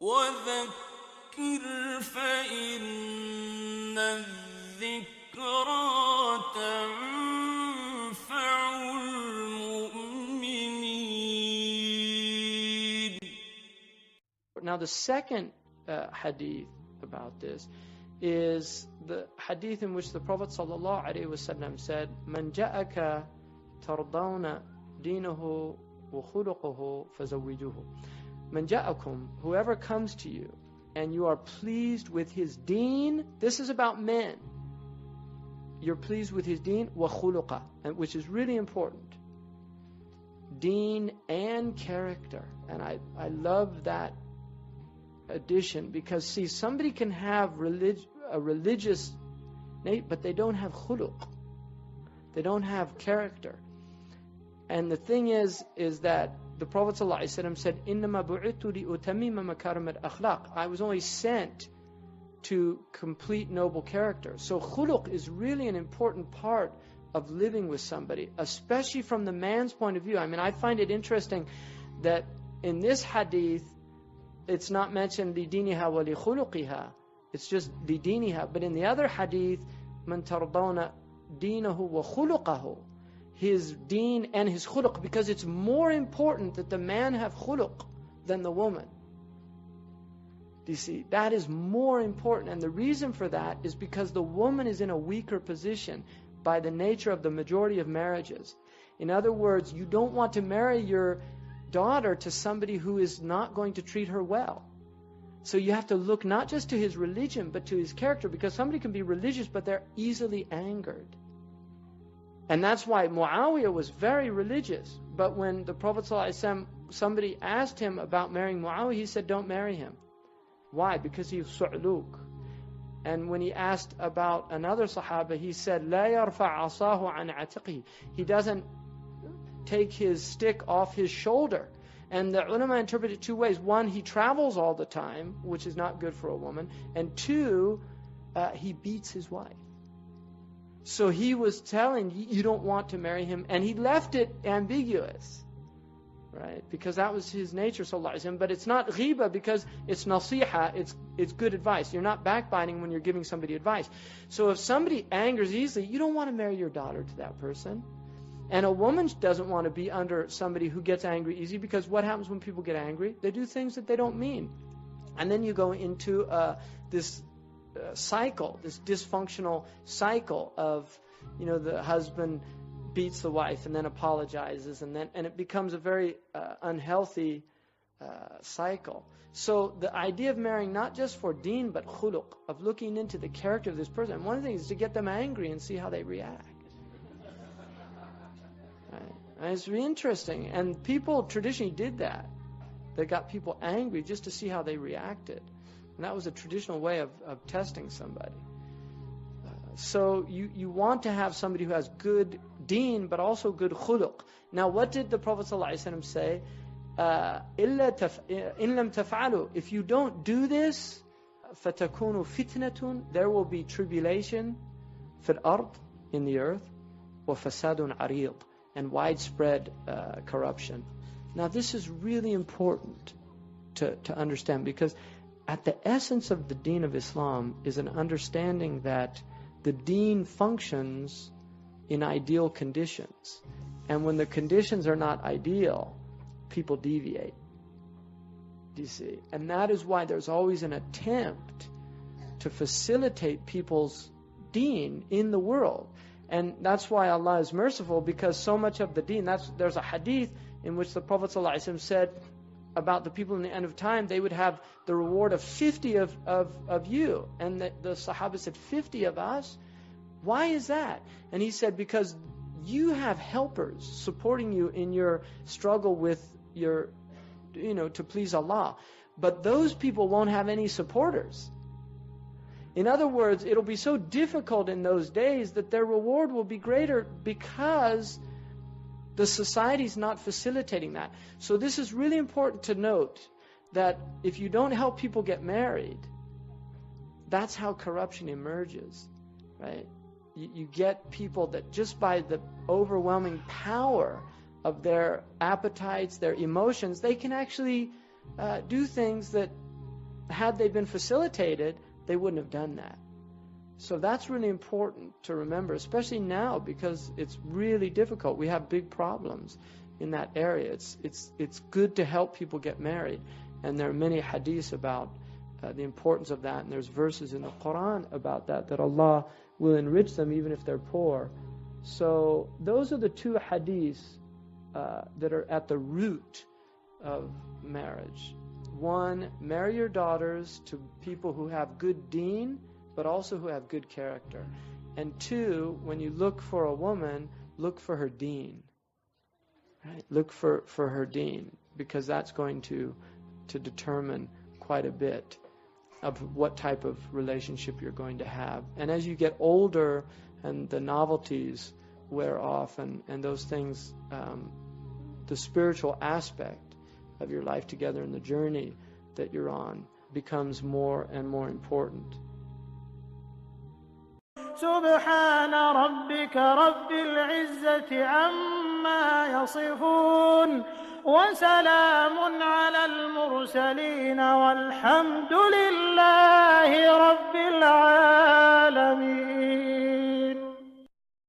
وذكر فإن الذكرى تنفع المؤمنين. Now the second hadith about this is the hadith in which the Prophet ﷺ said, "Man ja'aka tardawna dinahu wa khuluquhu fazawwijuhu." Man ja'akum, whoever comes to you and you are pleased with his deen, this is about men. You're pleased with his deen wa khuluqa, which is really important. Deen and character. And I love that addition, because see, somebody can have a religious, but they don't have khuluq. They don't have character. And the thing is that the Prophet ﷺ said, إِنَّمَا بُعِثْتُ لِأُتَمِّمَ مَكَارِمَ الْأَخْلَاقِ. I was only sent to complete noble character. So khuluq is really an important part of living with somebody, especially from the man's point of view. I mean, I find it interesting that in this hadith, it's not mentioned لِدِينِهَا وَلِخُلُقِهَا. It's just لِدِينِهَا. But in the other hadith, مَنْ تَرْضَوْنَ دِينَهُ وَخُلُقَهُ, his deen and his khuluq, because it's more important that the man have khuluq than the woman. Do you see? That is more important. And the reason for that is because the woman is in a weaker position by the nature of the majority of marriages. In other words, you don't want to marry your daughter to somebody who is not going to treat her well. So you have to look not just to his religion, but to his character, because somebody can be religious, but they're easily angered. And that's why Muawiyah was very religious. But when the Prophet ﷺ, somebody asked him about marrying Muawiyah, he said, don't marry him. Why? Because he was su'luk. And when he asked about another Sahaba, he said, لا يرفع عصاه عن عاتقه. He doesn't take his stick off his shoulder. And the ulama interpret it two ways. One, he travels all the time, which is not good for a woman. And two, he beats his wife. So he was telling you don't want to marry him, and he left it ambiguous, right? Because that was his nature, sallallahu alaihi wasallam. But it's not ghiba, because it's nasiha, it's good advice. You're not backbiting when you're giving somebody advice. So if somebody angers easily, you don't want to marry your daughter to that person. And a woman doesn't want to be under somebody who gets angry easy, because what happens when people get angry? They do things that they don't mean. And then you go into this cycle, this dysfunctional cycle of, the husband beats the wife and then apologizes, and it becomes a very unhealthy cycle. So the idea of marrying, not just for deen but khuluq, of looking into the character of this person. And one of the things is to get them angry and see how they react. Right? And it's really interesting. And people traditionally did that. They got people angry just to see how they reacted. And that was a traditional way of testing somebody. So you want to have somebody who has good deen, but also good khuluq. Now, what did the Prophet ﷺ say? إِن لَمْ تَفْعَلُوا. If you don't do this, فَتَكُونُ فِتْنَةٌ. There will be tribulation فِي الْأَرْضِ, in the earth, وَفَسَادٌ عَرِيضٌ, and widespread corruption. Now, this is really important to understand, because at the essence of the deen of Islam is an understanding that the deen functions in ideal conditions. And when the conditions are not ideal, people deviate. Do you see? And that is why there's always an attempt to facilitate people's deen in the world. And that's why Allah is merciful, because so much of the deen, there's a hadith in which the Prophet ﷺ said about the people in the end of time, they would have the reward of 50 of you. And the Sahaba said, 50 of us? Why is that? And he said, because you have helpers supporting you in your struggle with your, to please Allah. But those people won't have any supporters. In other words, it'll be so difficult in those days that their reward will be greater, because the society is not facilitating that. So this is really important to note, that if you don't help people get married, that's how corruption emerges, right? You get people that just by the overwhelming power of their appetites, their emotions, they can actually do things that had they been facilitated, they wouldn't have done that. So that's really important to remember, especially now, because it's really difficult. We have big problems in that area. It's good to help people get married, and there are many hadiths about the importance of that, and there's verses in the Quran about that Allah will enrich them even if they're poor. So those are the two hadiths that are at the root of marriage. One, marry your daughters to people who have good deen, but also who have good character. And two, when you look for a woman, look for her deen. Right? Look for her deen, because that's going to determine quite a bit of what type of relationship you're going to have. And as you get older and the novelties wear off and those things, the spiritual aspect of your life together and the journey that you're on becomes more and more important. سبحان ربك رب العزة عما يصفون وسلام على المرسلين والحمد لله رب العالمين.